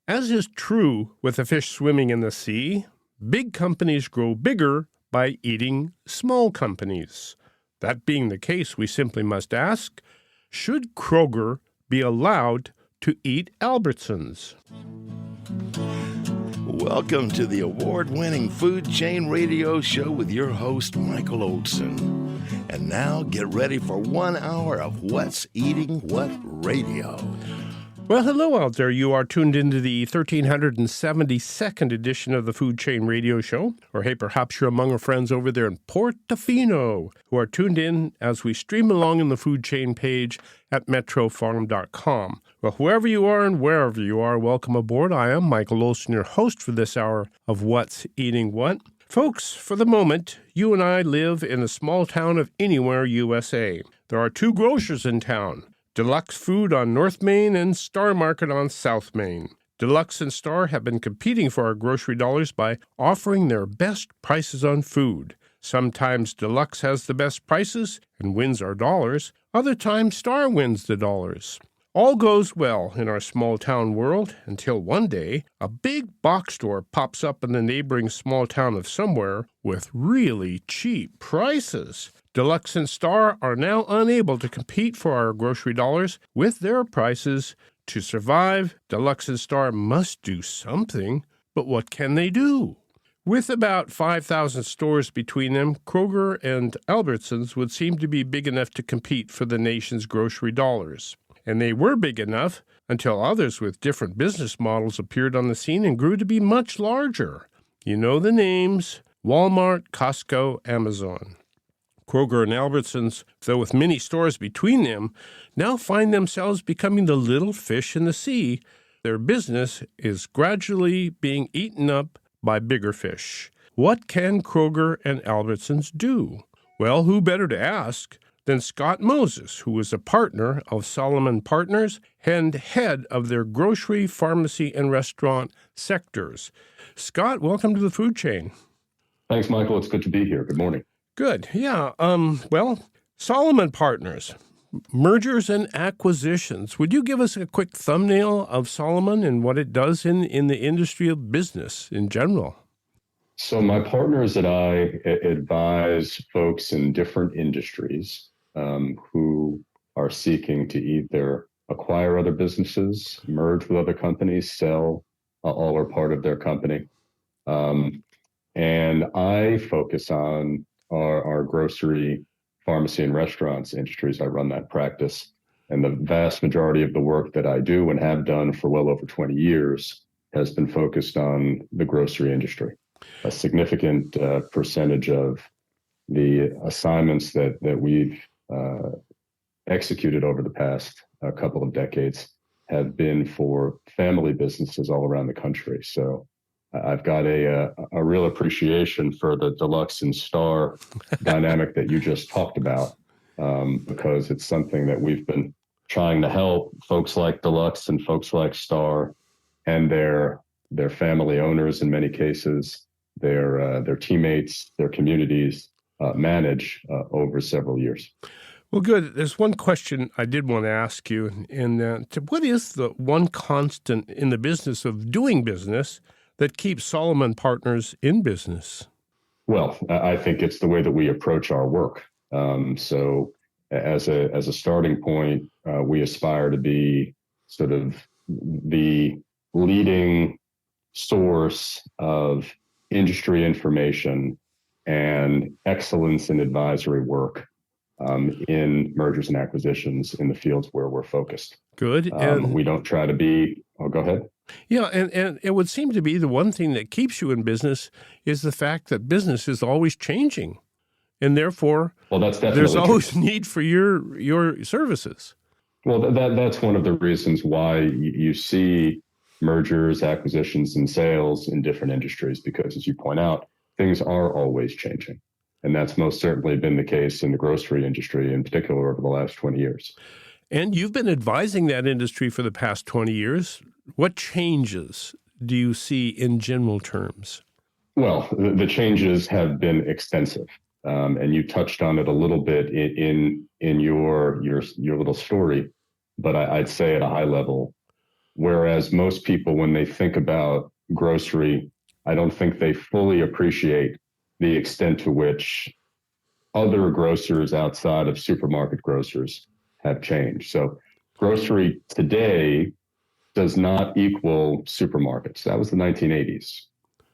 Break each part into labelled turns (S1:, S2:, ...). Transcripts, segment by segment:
S1: As is true with the fish swimming in the sea, big companies grow bigger by eating small companies. That being the case, we simply must ask, should Kroger be allowed to eat Albertsons?
S2: Welcome to the award-winning Food Chain Radio Show with your host, Michael Olson. And now get ready for 1 hour of What's Eating What Radio.
S1: Well, hello out there. You are tuned into the 1372nd edition of the Food Chain Radio Show. Or hey, perhaps you're among our friends over there in Portofino who are tuned in as we stream along in the Food Chain page at metrofarm.com. Well, whoever you are and wherever you are, welcome aboard. I am Michael Olson, your host for this hour of What's Eating What. Folks, for the moment, you and I live in a small town of Anywhere, USA. There are 2 grocers in town. Deluxe Food on North Main and Star Market on South Main. Deluxe and Star have been competing for our grocery dollars by offering their best prices on food. Sometimes Deluxe has the best prices and wins our dollars. Other times Star wins the dollars. All goes well in our small town world until one day a big box store pops up in the neighboring small town of somewhere with really cheap prices. Deluxe and Star are now unable to compete for our grocery dollars with their prices. To survive, Deluxe and Star must do something. But what can they do? With about 5,000 stores between them, Kroger and Albertsons would seem to be big enough to compete for the nation's grocery dollars. And they were big enough until others with different business models appeared on the scene and grew to be much larger. You know the names: Walmart, Costco, Amazon. Kroger and Albertsons, though with many stores between them, now find themselves becoming the little fish in the sea. Their business is gradually being eaten up by bigger fish. What can Kroger and Albertsons do? Well, who better to ask than Scott Moses, who is a partner of Solomon Partners and head of their grocery, pharmacy, and restaurant sectors. Scott, welcome to the Food Chain.
S3: Thanks, Michael. It's good to be here. Good morning.
S1: Good. Yeah. Well, Solomon Partners, mergers and acquisitions. Would you give us a quick thumbnail of Solomon and what it does in the industry of business in general?
S3: So my partners and I advise folks in different industries who are seeking to either acquire other businesses, merge with other companies, sell all or part of their company. And I focus on our grocery, pharmacy, and restaurants industries. I run that practice. And the vast majority of the work that I do and have done for well over 20 years has been focused on the grocery industry. A significant percentage of the assignments that we've executed over the past couple of decades have been for family businesses all around the country. So I've got a real appreciation for the Deluxe and Star dynamic that you just talked about, because it's something that we've been trying to help folks like Deluxe and folks like Star and their family owners in many cases, their teammates, their communities manage over several years.
S1: Well, good. There's one question I did want to ask you, and what is the one constant in the business of doing business that keeps Solomon Partners in business?
S3: Well, I think it's the way that we approach our work. So as a starting point, we aspire to be sort of the leading source of industry information and excellence in advisory work in mergers and acquisitions in the fields where we're focused.
S1: Good. And
S3: we don't try to be, go ahead.
S1: Yeah, and it would seem to be the one thing that keeps you in business is the fact that business is always changing. And therefore, there's always need for your services.
S3: Well, that's one of the reasons why you see mergers, acquisitions, and sales in different industries, because as you point out, things are always changing. And that's most certainly been the case in the grocery industry, in particular over the last 20 years.
S1: And you've been advising that industry for the past 20 years. What changes do you see in general terms?
S3: Well, the changes have been extensive. And you touched on it a little bit in your little story, but I'd say at a high level, Whereas most people, when they think about grocery, I don't think they fully appreciate the extent to which other grocers outside of supermarket grocers have changed. So grocery today does not equal supermarkets. That was the 1980s.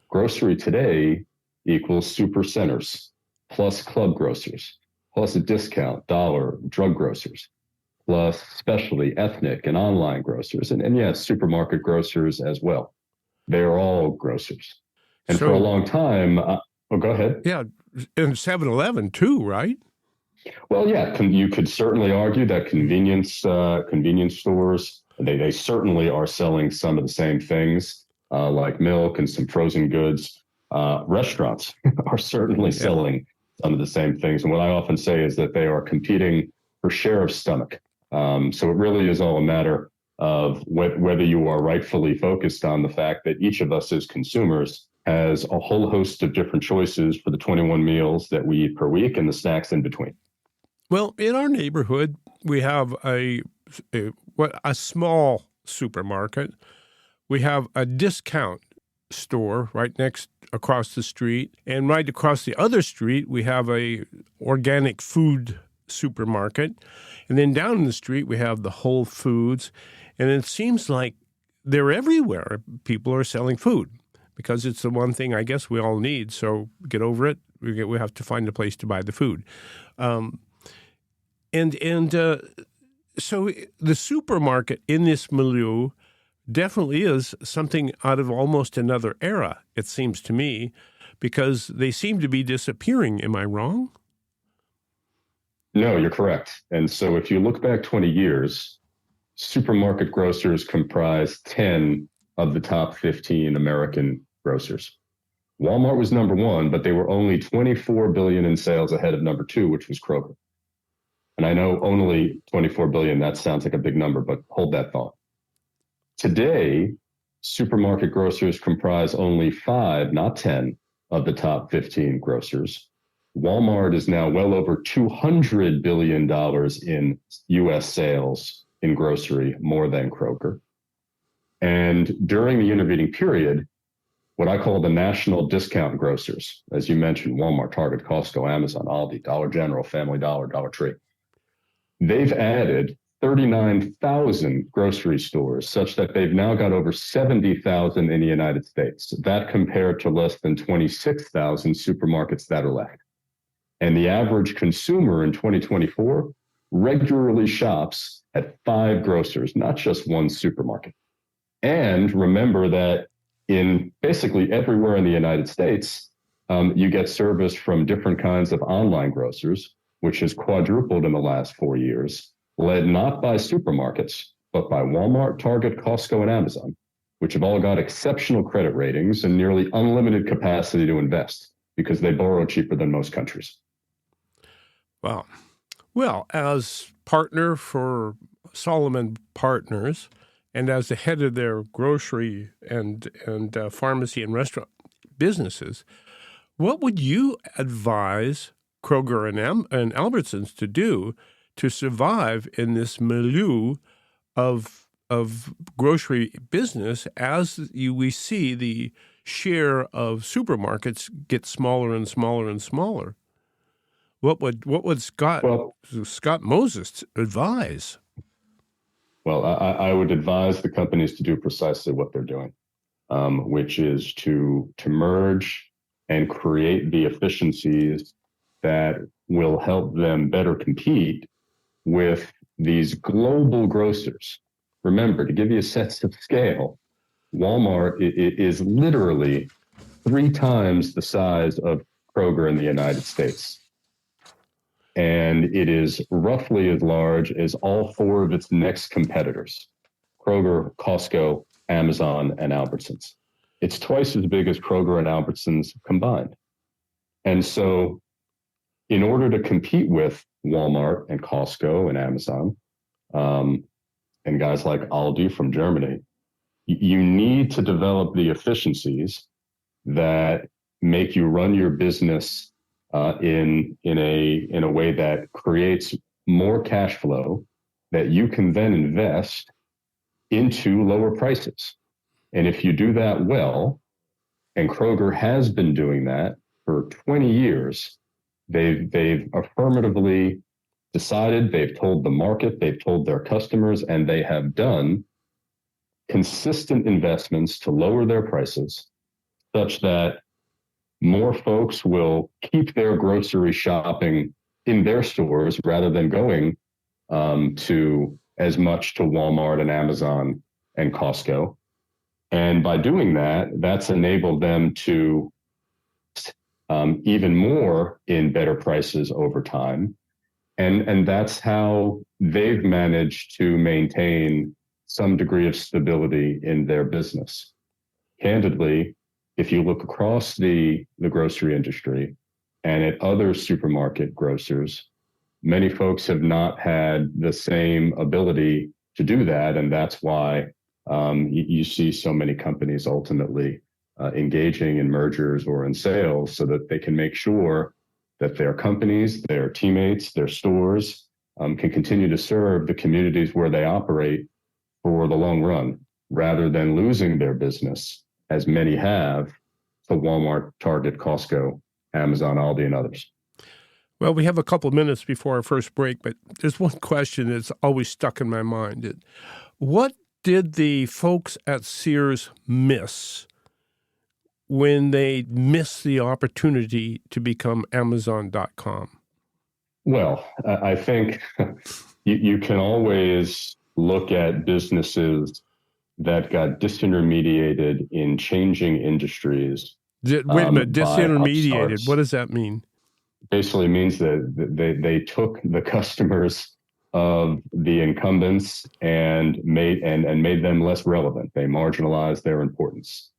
S3: Grocery today equals super centers, plus club grocers, plus a discount, dollar, drug grocers, plus specialty, ethnic, and online grocers. And yes, supermarket grocers as well. They're all grocers. And for a long time, go ahead.
S1: Yeah, and 7-Eleven too, right?
S3: Well, yeah, you could certainly argue that convenience stores, they certainly are selling some of the same things, like milk and some frozen goods. Restaurants are certainly selling some of the same things. And what I often say is that they are competing for share of stomach. So it really is all a matter of whether you are rightfully focused on the fact that each of us as consumers has a whole host of different choices for the 21 meals that we eat per week and the snacks in between.
S1: Well, in our neighborhood, we have a small supermarket. We have a discount store right across the street, and right across the other street, we have a organic food supermarket, and then down the street we have the Whole Foods, and it seems like they're everywhere. People are selling food because it's the one thing I guess we all need. So get over it. We have to find a place to buy the food. So the supermarket in this milieu definitely is something out of almost another era, it seems to me, because they seem to be disappearing. Am I wrong?
S3: No, you're correct. And so if you look back 20 years, supermarket grocers comprise 10 of the top 15 American grocers. Walmart was number one, but they were only $24 billion in sales ahead of number two, which was Kroger. And I know only $24 billion, that sounds like a big number, but hold that thought. Today, supermarket grocers comprise only 5, not 10, of the top 15 grocers. Walmart is now well over $200 billion in U.S. sales in grocery, more than Kroger. And during the intervening period, what I call the national discount grocers, as you mentioned, Walmart, Target, Costco, Amazon, Aldi, Dollar General, Family Dollar, Dollar Tree, they've added 39,000 grocery stores, such that they've now got over 70,000 in the United States. That compared to less than 26,000 supermarkets that are left. And the average consumer in 2024 regularly shops at 5 grocers, not just one supermarket. And remember that in basically everywhere in the United States, you get service from different kinds of online grocers, which has quadrupled in the last 4 years, led not by supermarkets, but by Walmart, Target, Costco, and Amazon, which have all got exceptional credit ratings and nearly unlimited capacity to invest because they borrow cheaper than most countries.
S1: Wow. Well, as partner for Solomon Partners and as the head of their grocery and pharmacy and restaurant businesses, what would you advise Kroger and Albertsons to do to survive in this milieu of grocery business as we see the share of supermarkets get smaller and smaller and smaller? What would Scott Moses advise?
S3: Well, I would advise the companies to do precisely what they're doing, which is to merge and create the efficiencies that will help them better compete with these global grocers. Remember, to give you a sense of scale, Walmart is literally 3 times the size of Kroger in the United States. And it is roughly as large as all 4 of its next competitors, Kroger, Costco, Amazon, and Albertsons. It's twice as big as Kroger and Albertsons combined. And so in order to compete with Walmart and Costco and Amazon, and guys like Aldi from Germany, you need to develop the efficiencies that make you run your business in a way that creates more cash flow that you can then invest into lower prices. And if you do that well, and Kroger has been doing that for 20 years, they've affirmatively decided, they've told the market, they've told their customers, and they have done consistent investments to lower their prices such that more folks will keep their grocery shopping in their stores rather than going to as much to Walmart and Amazon and Costco. And by doing that, that's enabled them to even more in better prices over time. And that's how they've managed to maintain some degree of stability in their business. Candidly, if you look across the grocery industry and at other supermarket grocers, many folks have not had the same ability to do that. And that's why you see so many companies ultimately engaging in mergers or in sales so that they can make sure that their companies, their teammates, their stores can continue to serve the communities where they operate for the long run, rather than losing their business, as many have, to Walmart, Target, Costco, Amazon, Aldi, and others.
S1: Well, we have a couple of minutes before our first break, but there's one question that's always stuck in my mind. What did the folks at Sears miss when they missed the opportunity to become Amazon.com?
S3: Well, I think you can always look at businesses that got disintermediated in changing industries.
S1: Wait a minute, disintermediated, what does that mean?
S3: Basically means that they took the customers of the incumbents and made them less relevant. They marginalized their importance.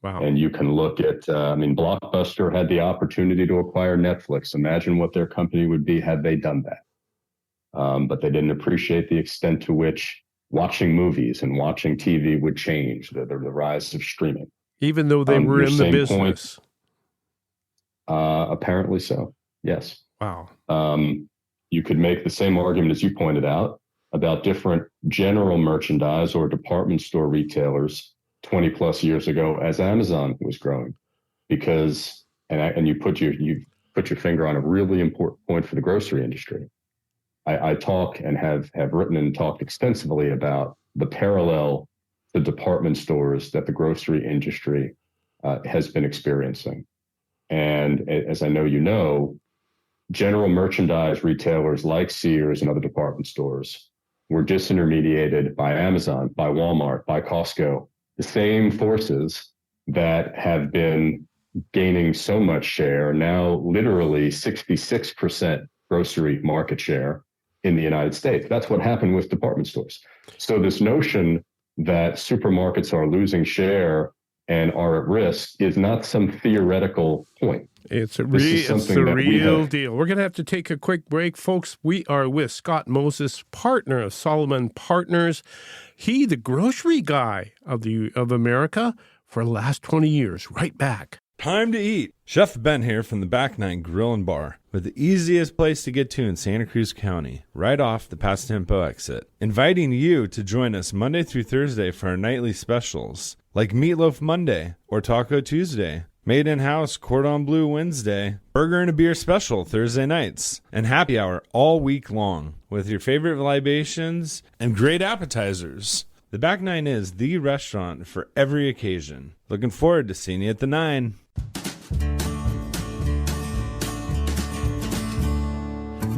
S1: Wow.
S3: And you can look at, Blockbuster had the opportunity to acquire Netflix. Imagine what their company would be had they done that. But they didn't appreciate the extent to which watching movies and watching TV would change, the rise of streaming.
S1: Even though they were in the business.
S3: Apparently so, yes.
S1: Wow.
S3: You could make the same argument as you pointed out about different general merchandise or department store retailers 20 plus years ago as Amazon was growing, because you put your finger on a really important point for the grocery industry. I talk and have written and talked extensively about the parallel to department stores that the grocery industry has been experiencing. And as I know you know, general merchandise retailers like Sears and other department stores were disintermediated by Amazon, by Walmart, by Costco, the same forces that have been gaining so much share, now literally 66% grocery market share in the United States. That's what happened with department stores. So this notion that supermarkets are losing share and are at risk is not some theoretical point.
S1: It's a real deal. We're going to have to take a quick break. Folks, we are with Scott Moses, partner of Solomon Partners. He, the grocery guy of America for the last 20 years. Right back.
S4: Time to eat. Chef Ben here from the Back Nine Grill and Bar, with the easiest place to get to in Santa Cruz County, right off the Pastempo exit. Inviting you to join us Monday through Thursday for our nightly specials, like Meatloaf Monday or Taco Tuesday, Made in-house Cordon Bleu Wednesday, Burger and a Beer Special Thursday nights, and happy hour all week long, with your favorite libations and great appetizers. The Back Nine is the restaurant for every occasion. Looking forward to seeing you at the Nine.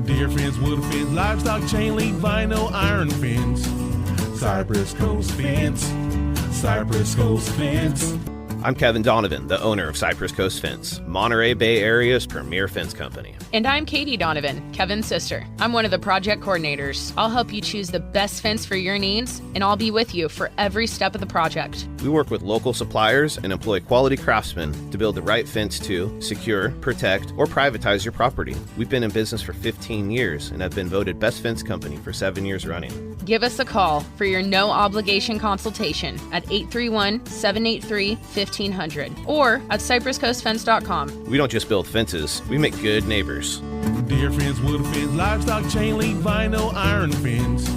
S5: Deer fence, wood fence, livestock chain link, vinyl, iron fence, Cypress Coast Fence, Cypress Coast Fence.
S6: I'm Kevin Donovan, the owner of Cypress Coast Fence, Monterey Bay Area's premier fence company.
S7: And I'm Katie Donovan, Kevin's sister. I'm one of the project coordinators. I'll help you choose the best fence for your needs, and I'll be with you for every step of the project.
S6: We work with local suppliers and employ quality craftsmen to build the right fence to secure, protect, or privatize your property. We've been in business for 15 years and have been voted Best Fence Company for 7 years running.
S7: Give us a call for your no-obligation consultation at 831-783-1500 or at cypresscoastfence.com.
S6: We don't just build fences, we make good neighbors.
S5: Deer fence, wood fence, livestock chain link, vinyl, iron fence,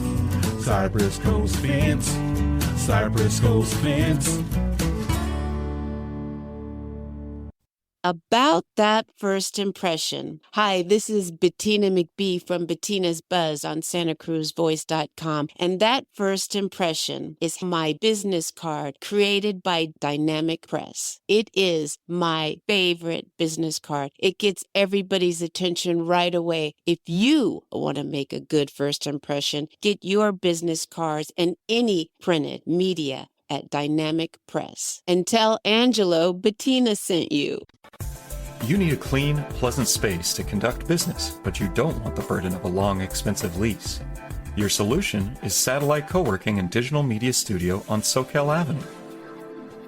S5: Cypress Coast Fence, Cypress Coast Fence.
S8: About that first impression. Hi, this is Bettina McBee from Bettina's Buzz on SantaCruzVoice.com. And that first impression is my business card created by Dynamic Press. It is my favorite business card. It gets everybody's attention right away. If you want to make a good first impression, get your business cards and any printed media at Dynamic Press. And tell Angelo Bettina sent you.
S9: You need a clean, pleasant space to conduct business, but you don't want the burden of a long, expensive lease. Your solution is Satellite Co-working and Digital Media Studio on Soquel Avenue.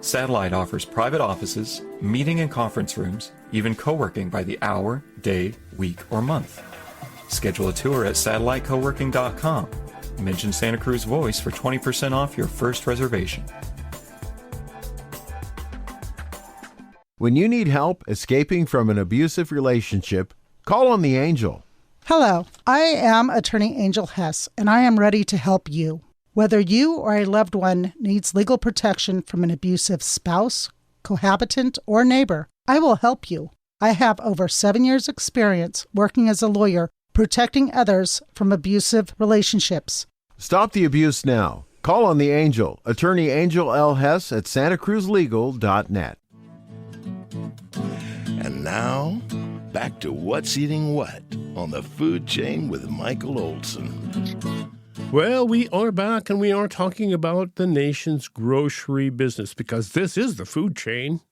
S9: Satellite offers private offices, meeting and conference rooms, even co-working by the hour, day, week, or month. Schedule a tour at satellitecoworking.com. Mention Santa Cruz Voice for 20% off your first reservation.
S10: When you need help escaping from an abusive relationship, call on the Angel.
S11: Hello, I am Attorney Angel Hess, and I am ready to help you. Whether you or a loved one needs legal protection from an abusive spouse, cohabitant, or neighbor, I will help you. I have over 7 years' experience working as a lawyer protecting others from abusive relationships.
S10: Stop the abuse now. Call on the Angel, Attorney Angel L. Hess at santacruzlegal.net.
S2: And now, back to What's Eating What on the food chain with Michael Olson.
S1: Well, we are back, and we are talking about the nation's grocery business, because this is the food chain,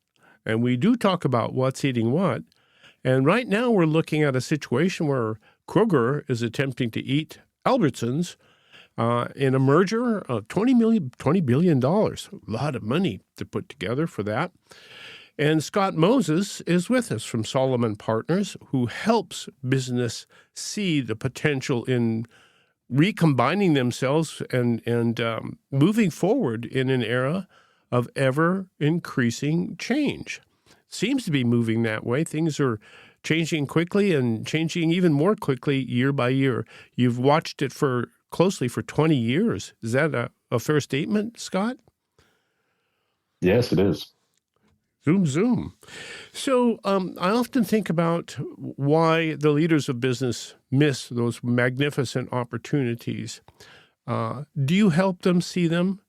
S1: and we do talk about what's eating what. And right now we're looking at a situation where Kroger is attempting to eat Albertsons in a merger of $20 billion. A lot of money to put together for that. And Scott Moses is with us from Solomon Partners, who helps business see the potential in recombining themselves and moving forward in an era of ever-increasing change. Seems to be moving that way. Things are changing quickly and changing even more quickly year by year. You've watched it closely for 20 years. Is that a fair statement, Scott?
S3: Yes, it is.
S1: Zoom, zoom. So I often think about why the leaders of business miss those magnificent opportunities. Do you help them see them?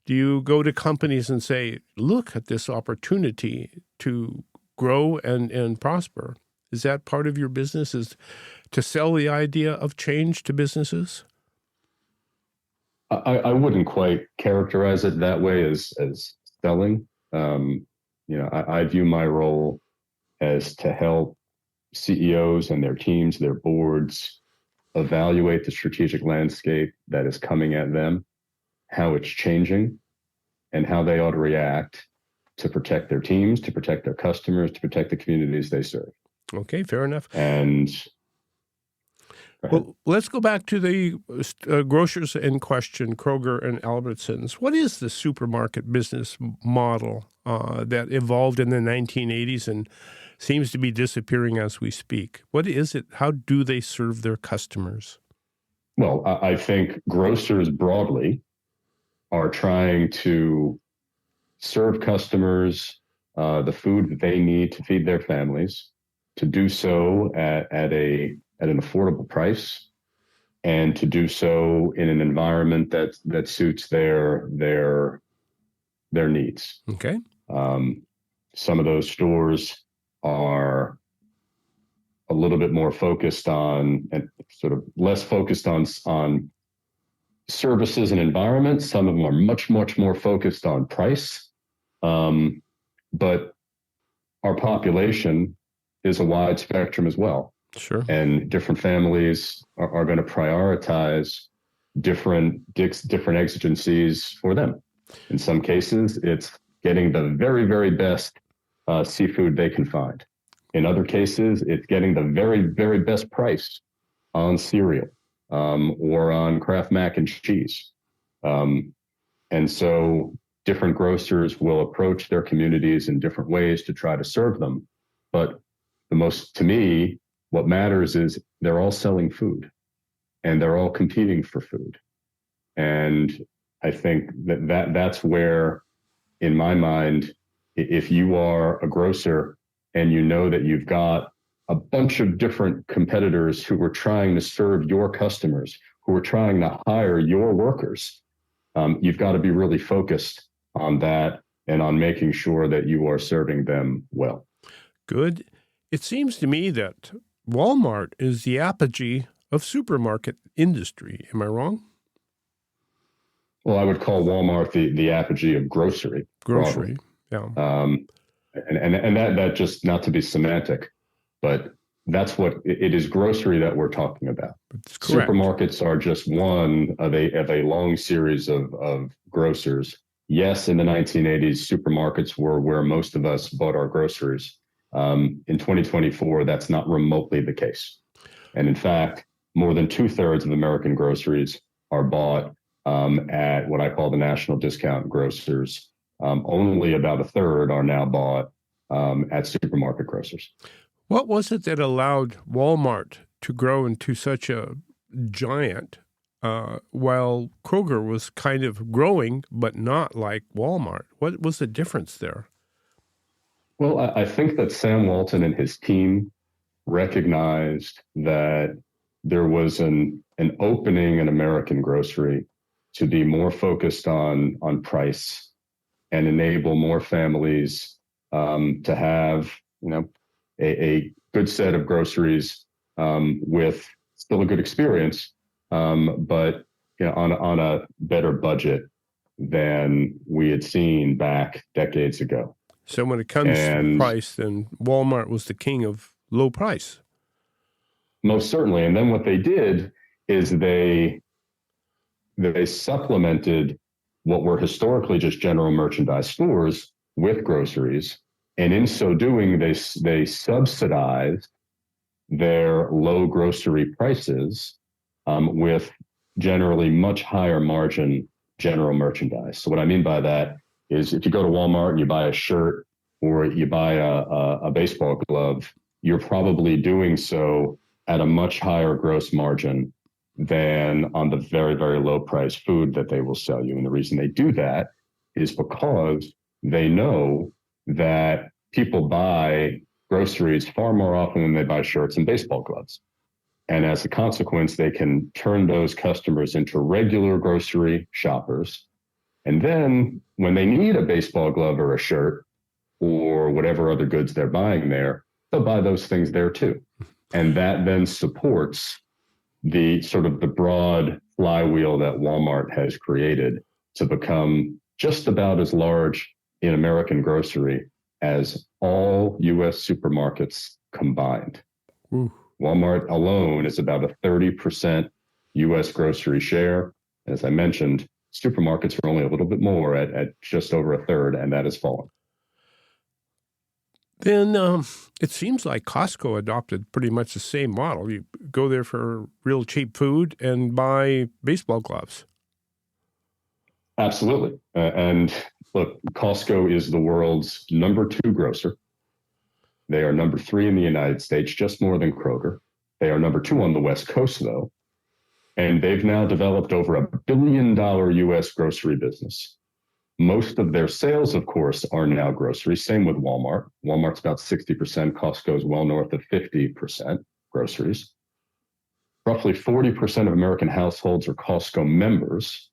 S1: Do you go to companies and say, look at this opportunity to grow and prosper? Is that part of your business, is to sell the idea of change to businesses?
S3: I wouldn't quite characterize it that way as selling. I view my role as to help CEOs and their teams, their boards, evaluate the strategic landscape that is coming at them, how it's changing, and how they ought to react to protect their teams, to protect their customers, to protect the communities they serve.
S1: Okay, fair enough.
S3: And
S1: well, let's go back to the grocers in question, Kroger and Albertsons. What is the supermarket business model that evolved in the 1980s and seems to be disappearing as we speak? What is it? How do they serve their customers?
S3: Well, I think grocers broadly are trying to serve customers the food that they need to feed their families, to do so at an affordable price, and to do so in an environment that suits their needs.
S1: Okay.
S3: Some of those stores are a little bit more focused on and sort of less focused on services and environment. Some of them are much, much more focused on price. But our population is a wide spectrum as well.
S1: Sure.
S3: And different families are going to prioritize different exigencies for them. In some cases, it's getting the very, very best seafood they can find. In other cases, it's getting the very, very best price on cereal or on Kraft mac and cheese. And so different grocers will approach their communities in different ways to try to serve them. But to me, what matters is they're all selling food and they're all competing for food. And I think that's where, in my mind, if you are a grocer and you know that you've got a bunch of different competitors who are trying to serve your customers, who are trying to hire your workers, you've got to be really focused on that and on making sure that you are serving them well.
S1: Good. It seems to me that Walmart is the apogee of supermarket industry. Am I wrong?
S3: Well, I would call Walmart the apogee of grocery.
S1: Grocery, yeah.
S3: And that just, not to be semantic, but that's what it is, grocery that we're talking about.
S1: That's correct.
S3: Supermarkets are just one of a long series of grocers. Yes, in the 1980s, supermarkets were where most of us bought our groceries. In 2024, that's not remotely the case. And in fact, more than 2/3 of American groceries are bought at what I call the national discount grocers. Only about 1/3 are now bought at supermarket grocers.
S1: What was it that allowed Walmart to grow into such a giant while Kroger was kind of growing, but not like Walmart? What was the difference there?
S3: Well, I think that Sam Walton and his team recognized that there was an opening in American grocery to be more focused on price and enable more families to have, a good set of groceries with still a good experience, but on a better budget than we had seen back decades ago.
S1: So when it comes to price, then Walmart was the king of low price.
S3: Most certainly. And then what they did is they supplemented what were historically just general merchandise stores with groceries. And in so doing, they subsidized their low grocery prices with generally much higher margin general merchandise. So what I mean by that is if you go to Walmart and you buy a shirt or you buy a baseball glove, you're probably doing so at a much higher gross margin than on the very, very low price food that they will sell you. And the reason they do that is because they know that people buy groceries far more often than they buy shirts and baseball gloves. And as a consequence, they can turn those customers into regular grocery shoppers. And then when they need a baseball glove or a shirt or whatever other goods they're buying there, they'll buy those things there too. And that then supports the sort of the broad flywheel that Walmart has created to become just about as large in American grocery as all U.S. supermarkets combined.
S1: Ooh.
S3: Walmart alone is about a 30% U.S. grocery share. As I mentioned, supermarkets are only a little bit more at just over 1/3, and that has fallen.
S1: Then it seems like Costco adopted pretty much the same model. You go there for real cheap food and buy baseball gloves.
S3: Absolutely. And look, Costco is the world's number 2 grocer. They are number 3 in the United States, just more than Kroger. They are number 2 on the West Coast, though. And they've now developed over $1 billion U.S. grocery business. Most of their sales, of course, are now grocery. Same with Walmart. Walmart's about 60%. Costco is well north of 50% groceries. Roughly 40% of American households are Costco members.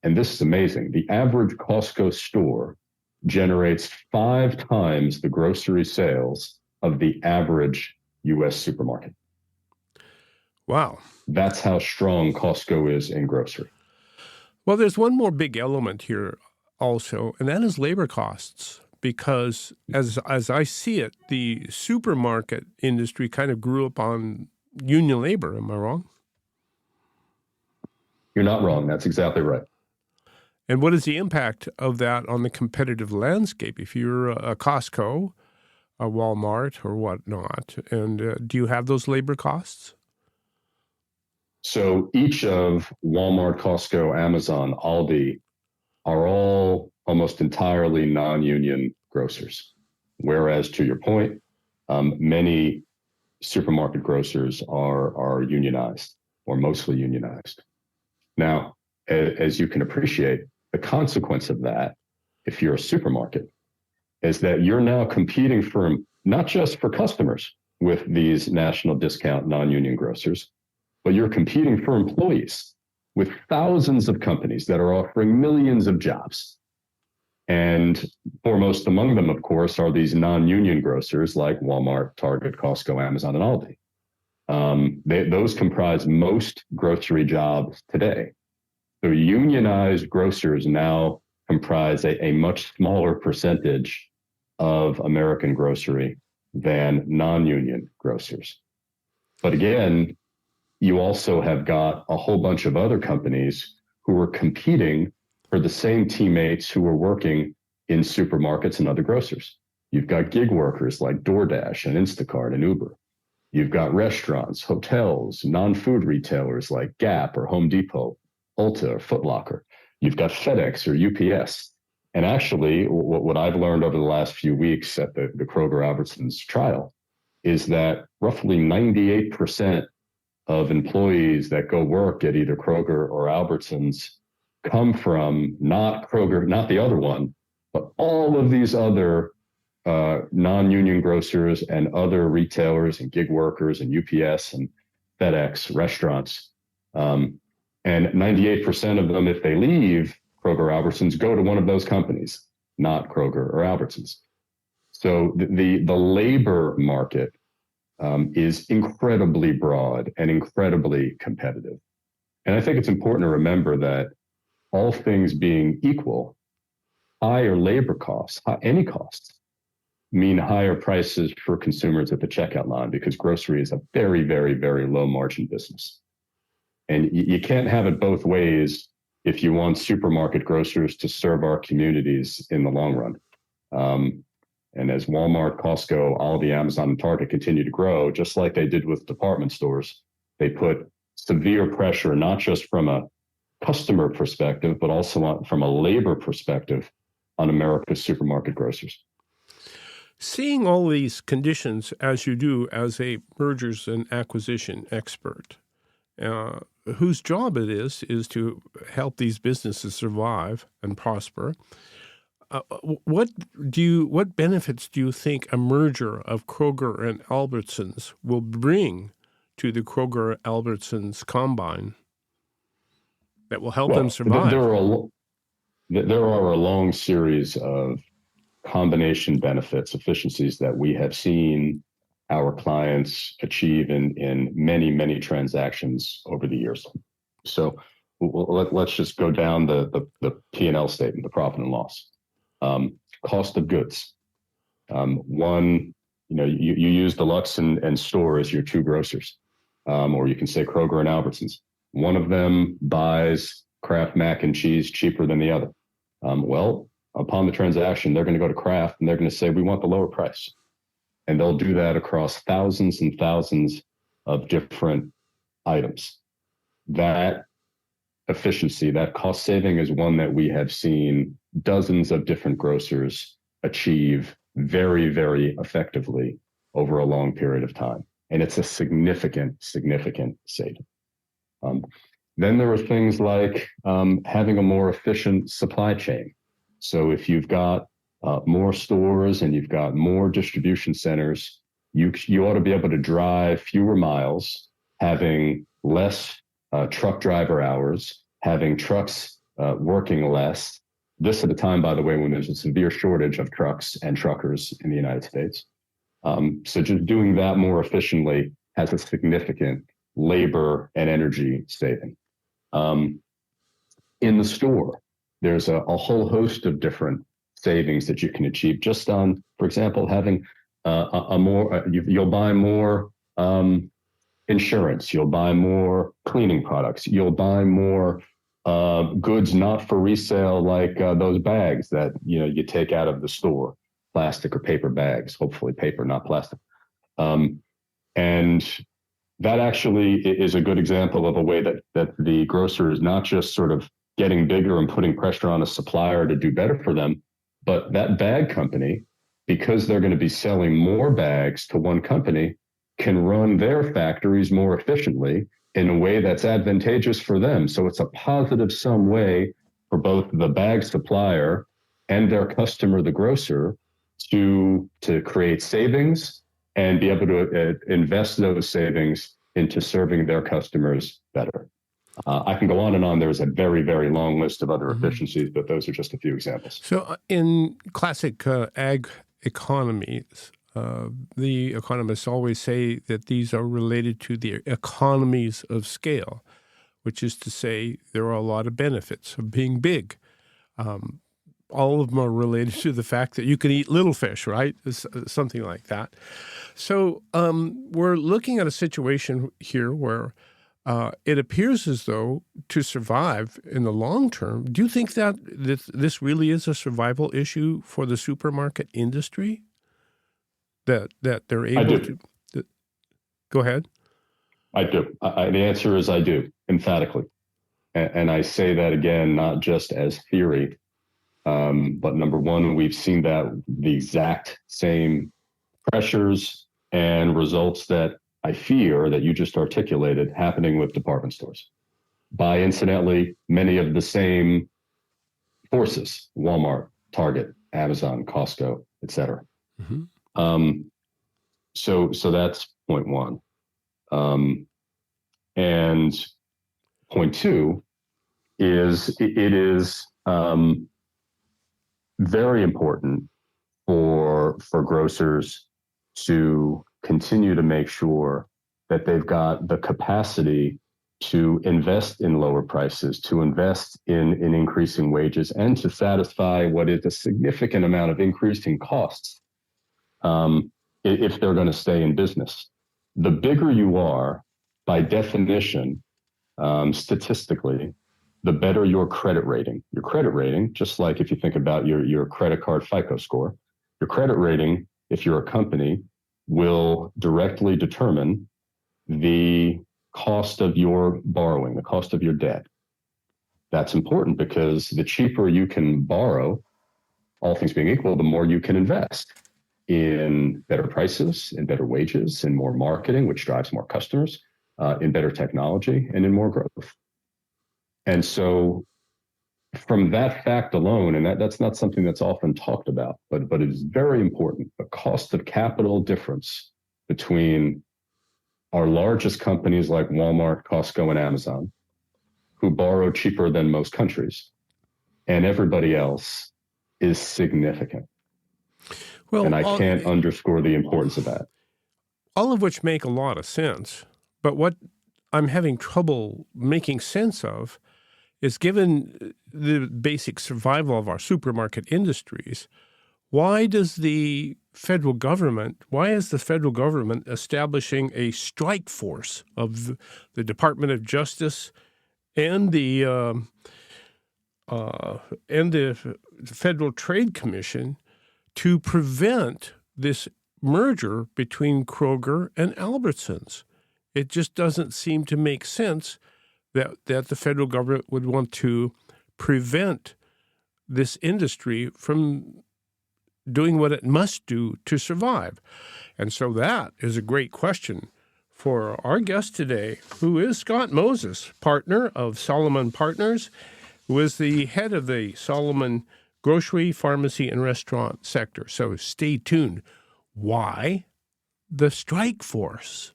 S3: And this is amazing. The average Costco store generates 5 times the grocery sales of the average U.S. supermarket.
S1: Wow.
S3: That's how strong Costco is in grocery.
S1: Well, there's one more big element here also, and that is labor costs. Because as I see it, the supermarket industry kind of grew up on union labor. Am I wrong?
S3: You're not wrong. That's exactly right.
S1: And what is the impact of that on the competitive landscape? If you're a Costco, a Walmart, or whatnot, and do you have those labor costs?
S3: So each of Walmart, Costco, Amazon, Aldi are all almost entirely non-union grocers. Whereas, to your point, many supermarket grocers are unionized or mostly unionized. Now, as you can appreciate, The consequence of that, if you're a supermarket, is that you're now competing for not just for customers with these national discount non-union grocers, but you're competing for employees with thousands of companies that are offering millions of jobs. And foremost among them, of course, are these non-union grocers like Walmart, Target, Costco, Amazon, and Aldi. Those comprise most grocery jobs today. So unionized grocers now comprise a much smaller percentage of American grocery than non-union grocers. But again, you also have got a whole bunch of other companies who are competing for the same teammates who are working in supermarkets and other grocers. You've got gig workers like DoorDash and Instacart and Uber. You've got restaurants, hotels, non-food retailers like Gap or Home Depot, Ulta or Foot Locker. You've got FedEx or UPS. And actually, what I've learned over the last few weeks at the Kroger Albertsons trial is that roughly 98% of employees that go work at either Kroger or Albertsons come from not Kroger, not the other one, but all of these other non-union grocers and other retailers and gig workers and UPS and FedEx, restaurants. And 98% of them, if they leave Kroger or Albertsons, go to one of those companies, not Kroger or Albertsons. So the labor market is incredibly broad and incredibly competitive. And I think it's important to remember that all things being equal, higher labor costs, any costs, mean higher prices for consumers at the checkout line because grocery is a very, very, very low margin business. And you can't have it both ways if you want supermarket grocers to serve our communities in the long run. And as Walmart, Costco, Aldi, Amazon, and Target continue to grow, just like they did with department stores, they put severe pressure, not just from a customer perspective, but also from a labor perspective on America's supermarket grocers.
S1: Seeing all these conditions as you do as a mergers and acquisition expert, whose job it is to help these businesses survive and prosper, what benefits do you think a merger of Kroger and Albertsons will bring to the Kroger Albertsons combine that will help them survive?
S3: There are a long series of combination benefits, efficiencies that we have seen our clients achieve in many, many transactions over the years. So let's just go down the P&L statement, the profit and loss. Cost of goods. One, you use Deluxe and Star as your two grocers, or you can say Kroger and Albertsons. One of them buys Kraft mac and cheese cheaper than the other. Well, upon the transaction, they're going to go to Kraft and they're going to say, we want the lower price. And they'll do that across thousands and thousands of different items. That efficiency, that cost saving is one that we have seen dozens of different grocers achieve very, very effectively over a long period of time. And it's a significant, significant saving. Then there are things like having a more efficient supply chain. So if you've got more stores and you've got more distribution centers, you ought to be able to drive fewer miles, having less truck driver hours, having trucks working less. This at a time, by the way, when there's a severe shortage of trucks and truckers in the United States. So just doing that more efficiently has a significant labor and energy saving. In the store, there's a whole host of different savings that you can achieve just on, for example, having you'll buy more insurance, you'll buy more cleaning products, you'll buy more goods not for resale, like those bags that you take out of the store, plastic or paper bags, hopefully paper, not plastic. And that actually is a good example of a way that the grocer is not just sort of getting bigger and putting pressure on a supplier to do better for them, but that bag company, because they're going to be selling more bags to one company, can run their factories more efficiently in a way that's advantageous for them. So it's a positive sum way for both the bag supplier and their customer, the grocer, to create savings and be able to invest those savings into serving their customers better. I can go on and on. There's a very, very long list of other efficiencies, but those are just a few examples.
S1: So in classic ag economies, the economists always say that these are related to the economies of scale, which is to say there are a lot of benefits of being big. All of them are related to the fact that you can eat little fish, right? Something like that. So we're looking at a situation here where it appears as though to survive in the long term, do you think that this really is a survival issue for the supermarket industry? That they're able to? Go ahead.
S3: I do. The answer is I do, emphatically. And I say that again, not just as theory, but number one, we've seen that the exact same pressures and results that I fear that you just articulated happening with department stores. By incidentally, many of the same forces, Walmart, Target, Amazon, Costco, et cetera. So that's point one. And point two is it is very important for grocers to continue to make sure that they've got the capacity to invest in lower prices, to invest in increasing wages, and to satisfy what is a significant amount of increasing costs if they're going to stay in business. The bigger you are, by definition, statistically, the better your credit rating. Your credit rating, just like if you think about your credit card FICO score, your credit rating, if you're a company, will directly determine the cost of your borrowing, the cost of your debt. That's important because the cheaper you can borrow, all things being equal, the more you can invest in better prices, in better wages, in more marketing, which drives more customers, in better technology, and in more growth. And so from that fact alone, and that's not something that's often talked about, but it is very important, the cost of capital difference between our largest companies like Walmart, Costco, and Amazon, who borrow cheaper than most countries, and everybody else is significant. Well, and I can't underscore the importance of that.
S1: All of which make a lot of sense. But what I'm having trouble making sense of is, given the basic survival of our supermarket industries, why is the federal government establishing a strike force of the Department of Justice and the Federal Trade Commission to prevent this merger between Kroger and Albertsons? It just doesn't seem to make sense that the federal government would want to prevent this industry from doing what it must do to survive. And so that is a great question for our guest today, who is Scott Moses, partner of Solomon Partners, who is the head of the Solomon grocery, pharmacy, and restaurant sector. So stay tuned. Why the strike force?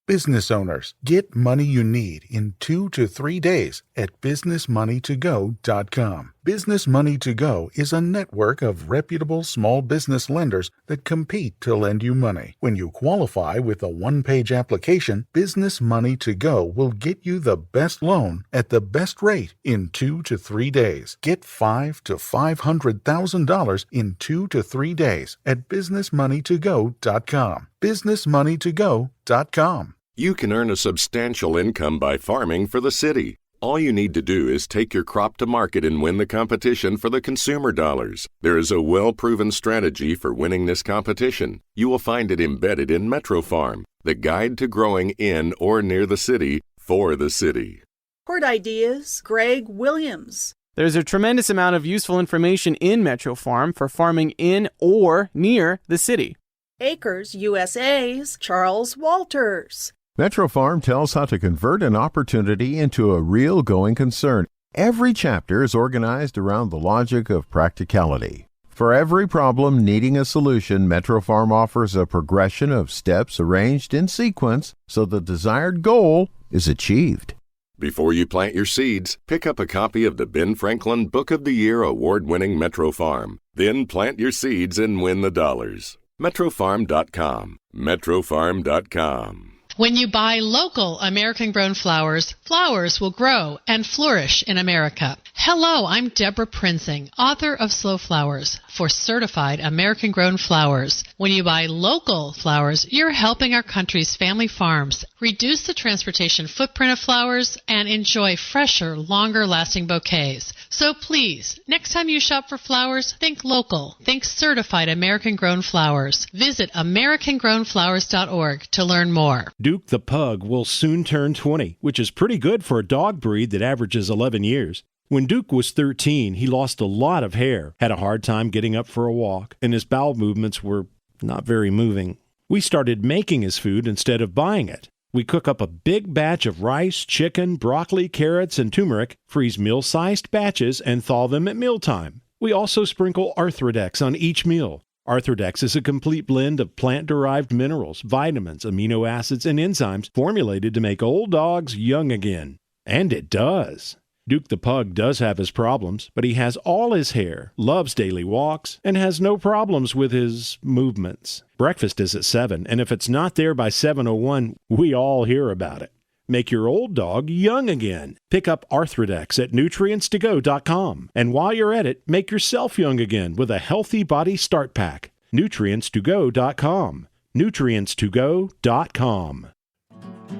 S12: Business owners, get money you need in 2 to 3 days at businessmoneytogo.com. Business Money to Go is a network of reputable small business lenders that compete to lend you money. When you qualify with a one-page application, Business Money to Go will get you the best loan at the best rate in 2 to 3 days. Get $500,000 to $500,000 in 2 to 3 days at businessmoneytogo.com. businessmoneytogo.com.
S13: You can earn a substantial income by farming for the city. All you need to do is take your crop to market and win the competition for the consumer dollars. There is a well-proven strategy for winning this competition. You will find it embedded in Metro Farm, the guide to growing in or near the city for the city.
S14: Port Ideas, Greg Williams.
S15: There's a tremendous amount of useful information in Metro Farm for farming in or near the city.
S14: Acres USA's Charles Walters.
S10: Metro Farm tells how to convert an opportunity into a real going concern. Every chapter is organized around the logic of practicality. For every problem needing a solution, Metro Farm offers a progression of steps arranged in sequence so the desired goal is achieved.
S13: Before you plant your seeds, pick up a copy of the Ben Franklin Book of the Year award-winning Metro Farm. Then plant your seeds and win the dollars. MetroFarm.com. MetroFarm.com.
S16: When you buy local American-grown flowers, flowers will grow and flourish in America. Hello, I'm Deborah Prinzing, author of Slow Flowers for certified American-grown flowers. When you buy local flowers, you're helping our country's family farms reduce the transportation footprint of flowers and enjoy fresher, longer-lasting bouquets. So please, next time you shop for flowers, think local. Think certified American-grown flowers. Visit AmericanGrownFlowers.org to learn more.
S17: Duke the Pug will soon turn 20, which is pretty good for a dog breed that averages 11 years. When Duke was 13, he lost a lot of hair, had a hard time getting up for a walk, and his bowel movements were not very moving. We started making his food instead of buying it. We cook up a big batch of rice, chicken, broccoli, carrots, and turmeric, freeze meal-sized batches, and thaw them at mealtime. We also sprinkle Arthrodex on each meal. Arthrodex is a complete blend of plant-derived minerals, vitamins, amino acids, and enzymes formulated to make old dogs young again. And it does. Duke the Pug does have his problems, but he has all his hair, loves daily walks, and has no problems with his movements. Breakfast is at 7, and if it's not there by 7:01, we all hear about it. Make your old dog young again. Pick up Arthrodex at nutrients2go.com. And while you're at it, make yourself young again with a Healthy Body Start Pack. nutrients2go.com. nutrients2go.com.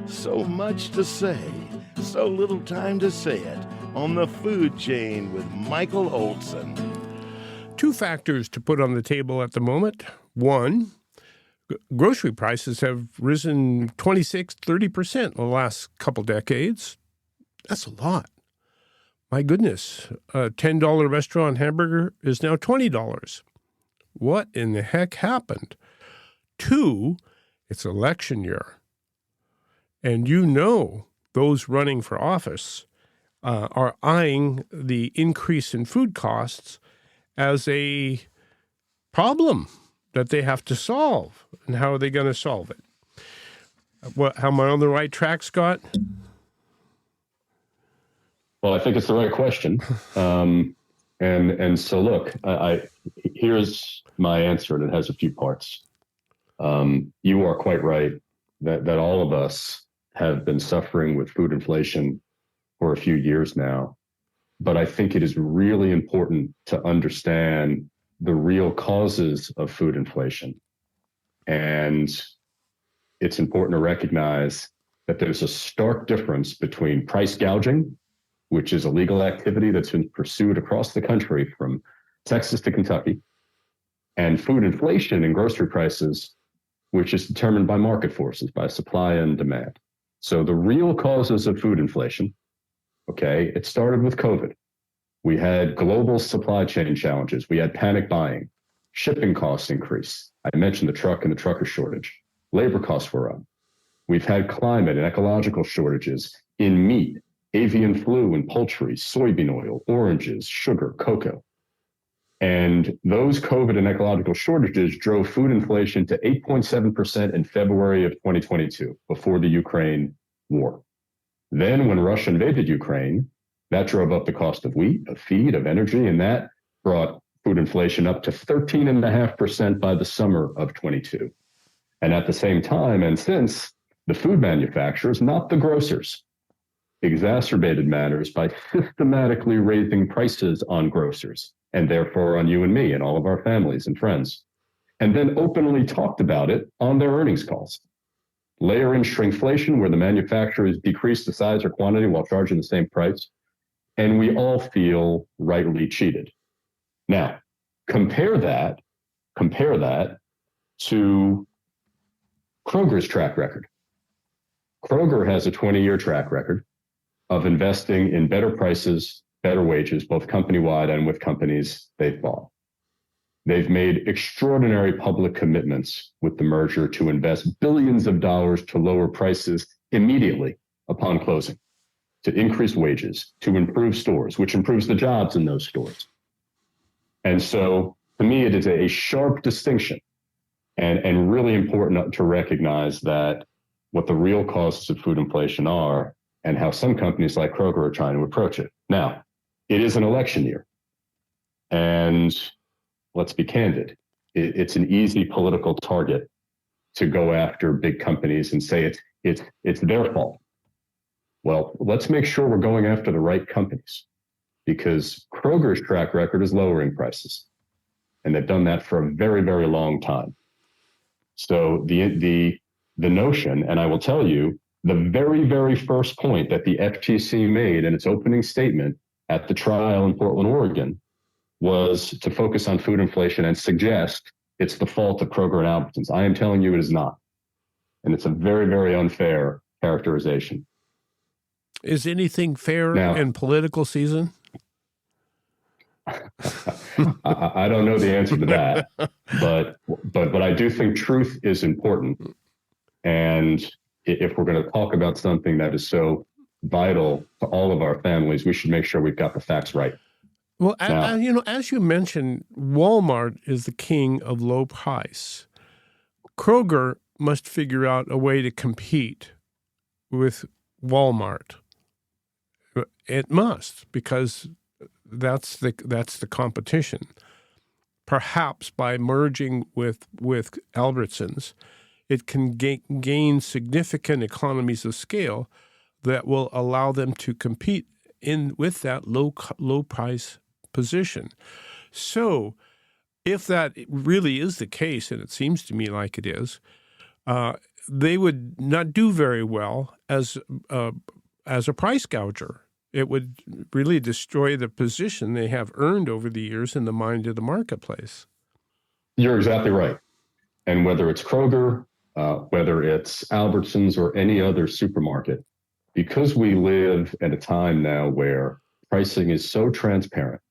S2: So much to say, so little time to say it on the food chain with Michael Olson.
S1: Two factors to put on the table at the moment. One, grocery prices have risen 26-30% in the last couple decades. That's a lot. My goodness, a $10 restaurant hamburger is now $20. What in the heck happened? Two, it's election year. And you know those running for office are eyeing the increase in food costs as a problem that they have to solve. And how are they going to solve it? How am I on the right track, Scott?
S3: Well, I think it's the right question. And so look, here's my answer, and it has a few parts. You are quite right that all of us have been suffering with food inflation for a few years now. But I think it is really important to understand the real causes of food inflation. And it's important to recognize that there's a stark difference between price gouging, which is a legal activity that's been pursued across the country from Texas to Kentucky, and food inflation in grocery prices, which is determined by market forces, by supply and demand. So the real causes of food inflation, okay, it started with COVID. We had global supply chain challenges. We had panic buying, shipping costs increased. I mentioned the truck and the trucker shortage. Labor costs were up. We've had climate and ecological shortages in meat, avian flu and poultry, soybean oil, oranges, sugar, cocoa. And those COVID and ecological shortages drove food inflation to 8.7% in February of 2022, before the Ukraine war. Then when Russia invaded Ukraine, that drove up the cost of wheat, of feed, of energy, and that brought food inflation up to 13.5% by the summer of 22. And at the same time, and since, the food manufacturers, not the grocers, exacerbated matters by systematically raising prices on grocers, and therefore on you and me and all of our families and friends, and then openly talked about it on their earnings calls. Layer in shrinkflation, where the manufacturers decrease the size or quantity while charging the same price, and we all feel rightly cheated. Now, compare that to Kroger's track record. Kroger has a 20-year track record of investing in better prices, better wages, both company-wide and with companies they've bought. They've made extraordinary public commitments with the merger to invest billions of dollars to lower prices immediately upon closing. to increase wages, to improve stores, which improves the jobs in those stores. And so to me, it is a sharp distinction and really important to recognize that what the real causes of food inflation are and how some companies like Kroger are trying to approach it. Now, it is an election year. And let's be candid, it's an easy political target to go after big companies and say it's their fault. Well, let's make sure we're going after the right companies, because Kroger's track record is lowering prices, and they've done that for a very, very long time. So the notion, and I will tell you, the very, very first point that the FTC made in its opening statement at the trial in Portland, Oregon, was to focus on food inflation and suggest it's the fault of Kroger and Albertsons. I am telling you it is not. And it's a very, very unfair characterization.
S1: Is anything fair in political season?
S3: I don't know the answer to that, but I do think truth is important. And if we're going to talk about something that is so vital to all of our families, we should make sure we've got the facts right.
S1: Well, as you mentioned, Walmart is the king of low price. Kroger must figure out a way to compete with Walmart. It must, because that's the competition. Perhaps by merging with Albertsons, it can gain significant economies of scale that will allow them to compete with that low price position. So if that really is the case, and it seems to me like it is, they would not do very well as a price gouger. It would really destroy the position they have earned over the years in the mind of the marketplace.
S3: You're exactly right. And whether it's Kroger, whether it's Albertsons or any other supermarket, because we live at a time now where pricing is so transparent,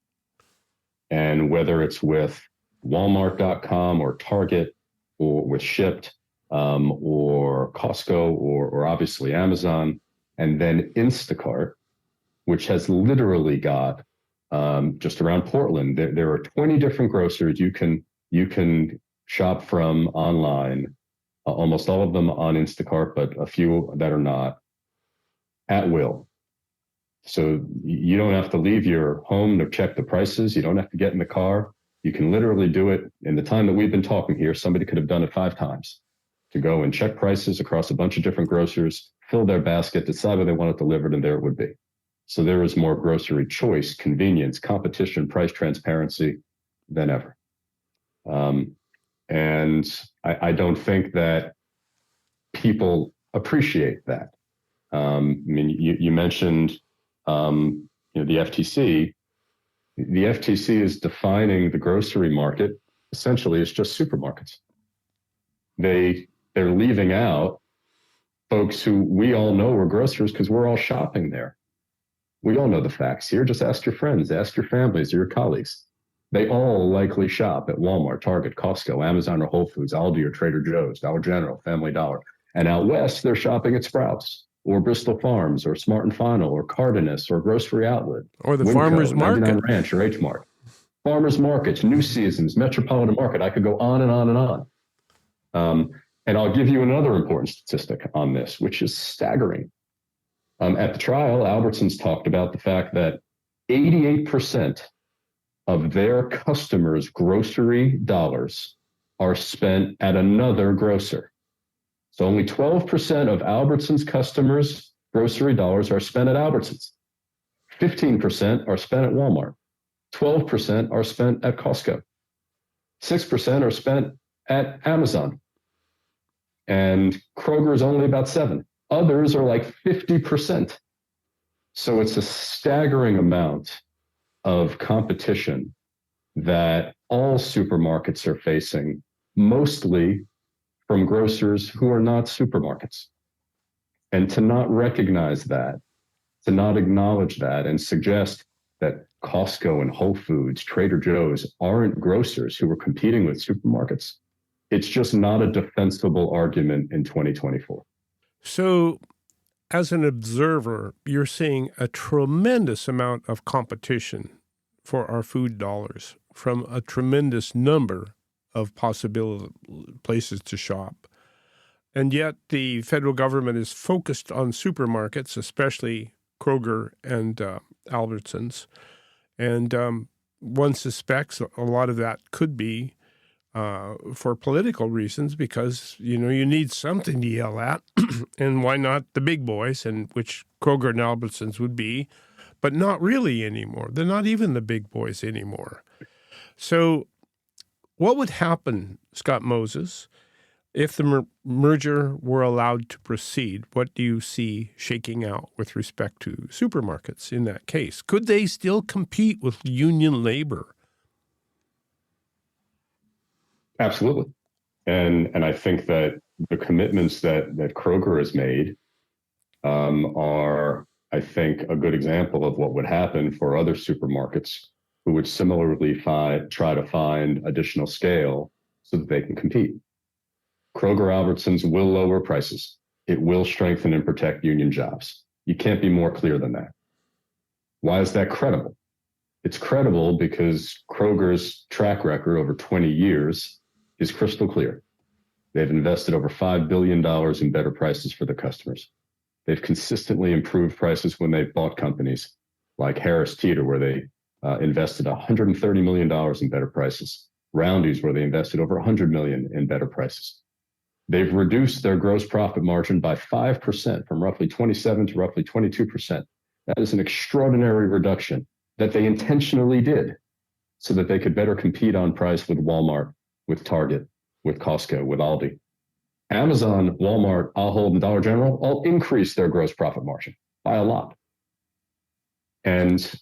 S3: and whether it's with Walmart.com or Target or with Shipt or Costco or obviously Amazon, and then Instacart, which has literally got just around Portland, there are 20 different grocers you can shop from online, almost all of them on Instacart, but a few that are not, at will. So you don't have to leave your home to check the prices. You don't have to get in the car. You can literally do it in the time that we've been talking here. Somebody could have done it 5 times to go and check prices across a bunch of different grocers, fill their basket, decide where they want it delivered, and there it would be. So there is more grocery choice, convenience, competition, price transparency than ever. And I don't think that people appreciate that. I mean, you mentioned the FTC. The FTC is defining the grocery market essentially as just supermarkets. They're leaving out folks who we all know are grocers because we're all shopping there. We all know the facts here. Just ask your friends, ask your families, or your colleagues. They all likely shop at Walmart, Target, Costco, Amazon, or Whole Foods, Aldi, or Trader Joe's, Dollar General, Family Dollar. And out west, they're shopping at Sprouts, or Bristol Farms, or Smart and Final, or Cardenas, or Grocery Outlet,
S1: or the
S3: Winco,
S1: Farmers Market,
S3: 99 Ranch, or H Mart. Farmers Markets, New Seasons, Metropolitan Market. I could go on and on and on. And I'll give you another important statistic on this, which is staggering. At the trial, Albertsons talked about the fact that 88% of their customers' grocery dollars are spent at another grocer. So only 12% of Albertsons customers' grocery dollars are spent at Albertsons. 15% are spent at Walmart. 12% are spent at Costco. 6% are spent at Amazon. And Kroger is only about 7%. Others are like 50%. So it's a staggering amount of competition that all supermarkets are facing, mostly from grocers who are not supermarkets. And to not recognize that, to not acknowledge that, and suggest that Costco and Whole Foods, Trader Joe's aren't grocers who are competing with supermarkets, it's just not a defensible argument in 2024.
S1: So as an observer, you're seeing a tremendous amount of competition for our food dollars from a tremendous number of possible places to shop. And yet the federal government is focused on supermarkets, especially Kroger and Albertsons. And one suspects a lot of that could be for political reasons because, you need something to yell at. And why not the big boys, and which Kroger and Albertsons would be, but not really anymore. They're not even the big boys anymore. So what would happen, Scott Moses, if the merger were allowed to proceed? What do you see shaking out with respect to supermarkets in that case? Could they still compete with union labor?
S3: Absolutely. And I think that the commitments that Kroger has made are, I think, a good example of what would happen for other supermarkets who would similarly try to find additional scale so that they can compete. Kroger Albertsons will lower prices. It will strengthen and protect union jobs. You can't be more clear than that. Why is that credible? It's credible because Kroger's track record over 20 years is crystal clear. They've invested over $5 billion in better prices for their customers. They've consistently improved prices when they've bought companies like Harris Teeter, where they invested $130 million in better prices. Roundy's, where they invested over $100 million in better prices. They've reduced their gross profit margin by 5%, from roughly 27 to roughly 22%. That is an extraordinary reduction that they intentionally did so that they could better compete on price with Walmart, with Target, with Costco, with Aldi. Amazon, Walmart, Ahold, and Dollar General all increased their gross profit margin by a lot. And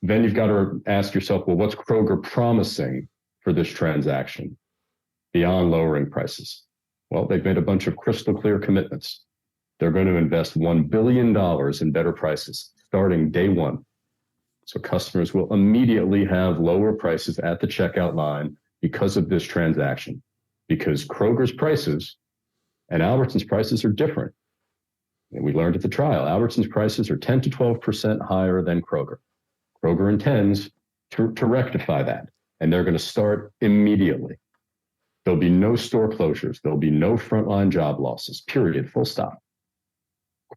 S3: then you've got to ask yourself, well, what's Kroger promising for this transaction beyond lowering prices? Well, they've made a bunch of crystal clear commitments. They're going to invest $1 billion in better prices starting day one. So customers will immediately have lower prices at the checkout line because of this transaction, because Kroger's prices and Albertsons prices are different. And we learned at the trial, Albertsons prices are 10 to 12% higher than Kroger. Kroger intends to rectify that, and they're going to start immediately. There'll be no store closures. There'll be no frontline job losses, period, full stop.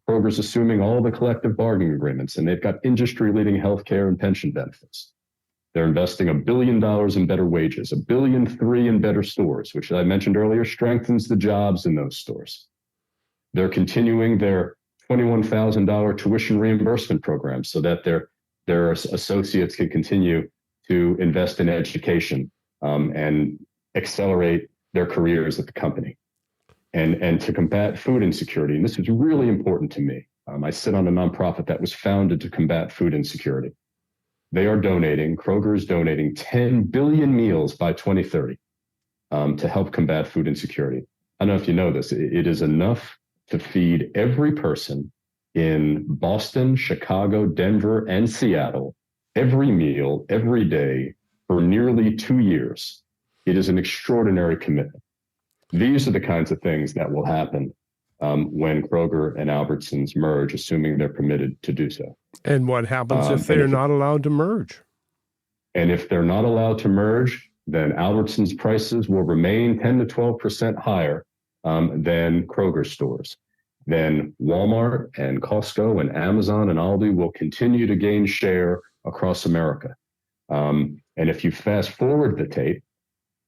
S3: Kroger's assuming all the collective bargaining agreements, and they've got industry-leading healthcare and pension benefits. They're investing $1 billion in better wages, $1.3 billion in better stores, which I mentioned earlier strengthens the jobs in those stores. They're continuing their $21,000 tuition reimbursement program so that their associates can continue to invest in education and accelerate their careers at the company. And to combat food insecurity, and this is really important to me. I sit on a nonprofit that was founded to combat food insecurity. They are donating, Kroger is donating 10 billion meals by 2030 to help combat food insecurity. I don't know if you know this, it is enough to feed every person in Boston, Chicago, Denver, and Seattle every meal, every day for nearly 2 years. It is an extraordinary commitment. These are the kinds of things that will happen when Kroger and Albertsons merge, assuming they're permitted to do so.
S1: And what happens if they're not allowed to merge?
S3: And if they're not allowed to merge, then Albertsons prices will remain 10 to 12% higher than Kroger stores. Then Walmart and Costco and Amazon and Aldi will continue to gain share across America. And if you fast forward the tape,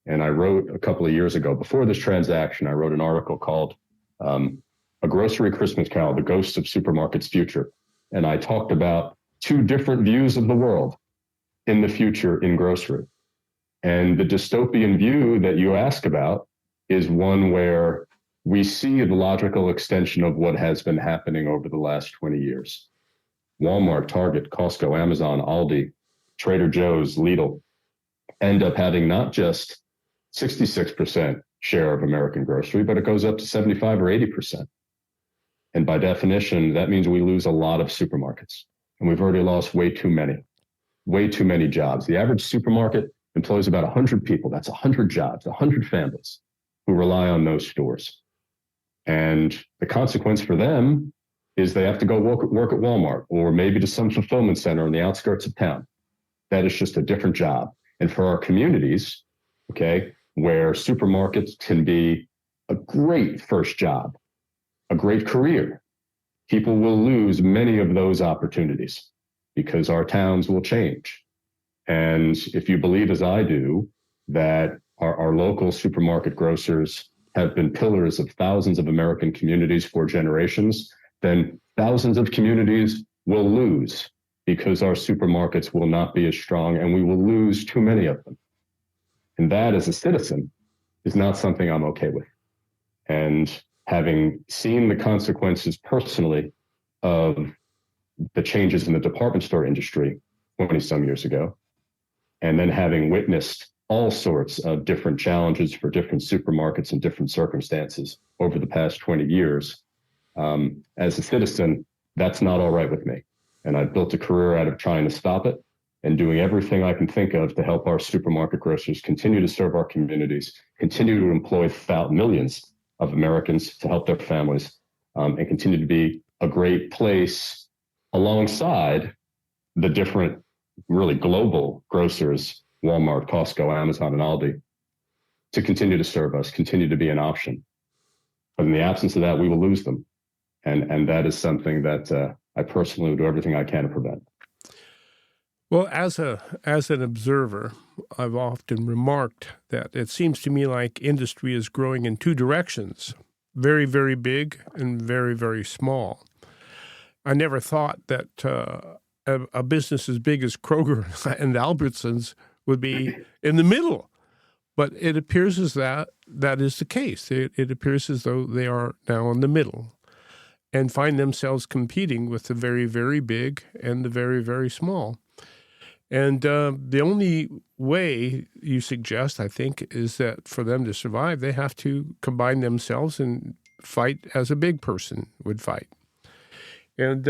S3: and I wrote a couple of years ago, before this transaction, I wrote an article called A Grocery Christmas Carol, The Ghosts of Supermarkets' Future. And I talked about two different views of the world in the future in grocery. And the dystopian view that you ask about is one where we see the logical extension of what has been happening over the last 20 years. Walmart, Target, Costco, Amazon, Aldi, Trader Joe's, Lidl end up having not just 66% share of American grocery, but it goes up to 75 or 80%. And by definition, that means we lose a lot of supermarkets. And we've already lost way too many jobs. The average supermarket employs about 100 people. That's 100 jobs, 100 families who rely on those stores. And the consequence for them is they have to go work at Walmart or maybe to some fulfillment center on the outskirts of town. That is just a different job. And for our communities, okay, where supermarkets can be a great first job, a great career, people will lose many of those opportunities because our towns will change. And if you believe, as I do, that our local supermarket grocers have been pillars of thousands of American communities for generations, then thousands of communities will lose because our supermarkets will not be as strong and we will lose too many of them. And that, as a citizen, is not something I'm okay with. And having seen the consequences personally of the changes in the department store industry 20-some years ago, and then having witnessed all sorts of different challenges for different supermarkets in different circumstances over the past 20 years, as a citizen, that's not all right with me. And I've built a career out of trying to stop it and doing everything I can think of to help our supermarket grocers continue to serve our communities, continue to employ millions of Americans to help their families, and continue to be a great place alongside the different really global grocers, Walmart, Costco, Amazon, and Aldi, to continue to serve us, continue to be an option. But in the absence of that, we will lose them. And that is something that I personally will do everything I can to prevent.
S1: Well, as an observer, I've often remarked that it seems to me like industry is growing in two directions, very, very big and very, very small. I never thought that a business as big as Kroger and Albertsons would be in the middle. But it appears as that is the case. It appears as though they are now in the middle and find themselves competing with the very, very big and the very, very small. And the only way you suggest, I think, is that for them to survive, they have to combine themselves and fight as a big person would fight. And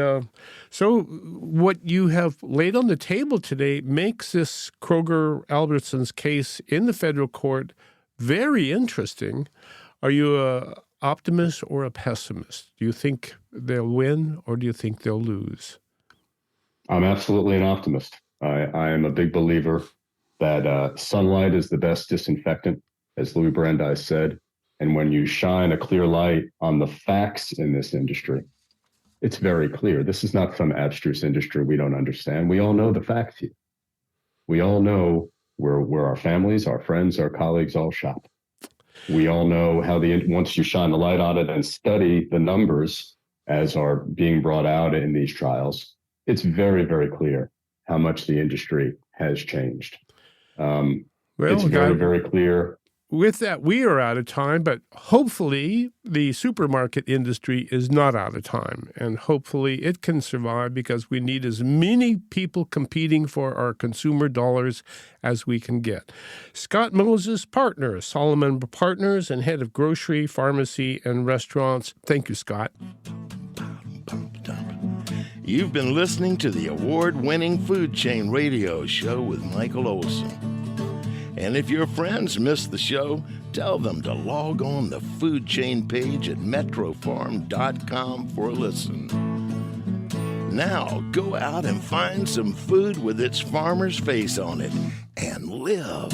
S1: so what you have laid on the table today makes this Kroger-Albertsons case in the federal court very interesting. Are you an optimist or a pessimist? Do you think they'll win or do you think they'll lose?
S3: I'm absolutely an optimist. I am a big believer that sunlight is the best disinfectant, as Louis Brandeis said. And when you shine a clear light on the facts in this industry, it's very clear. This is not some abstruse industry we don't understand. We all know the facts here. We all know where our families, our friends, our colleagues all shop. We all know how once you shine the light on it and study the numbers as are being brought out in these trials, it's very, very clear how much the industry has changed. It's very, very clear.
S1: With that, we are out of time, but hopefully the supermarket industry is not out of time, and hopefully it can survive because we need as many people competing for our consumer dollars as we can get. Scott Moses, partner, Solomon Partners, and head of grocery, pharmacy, and restaurants. Thank you, Scott.
S2: You've been listening to the award-winning Food Chain Radio Show with Michael Olson. And if your friends missed the show, tell them to log on the Food Chain page at metrofarm.com for a listen. Now, go out and find some food with its farmer's face on it and live.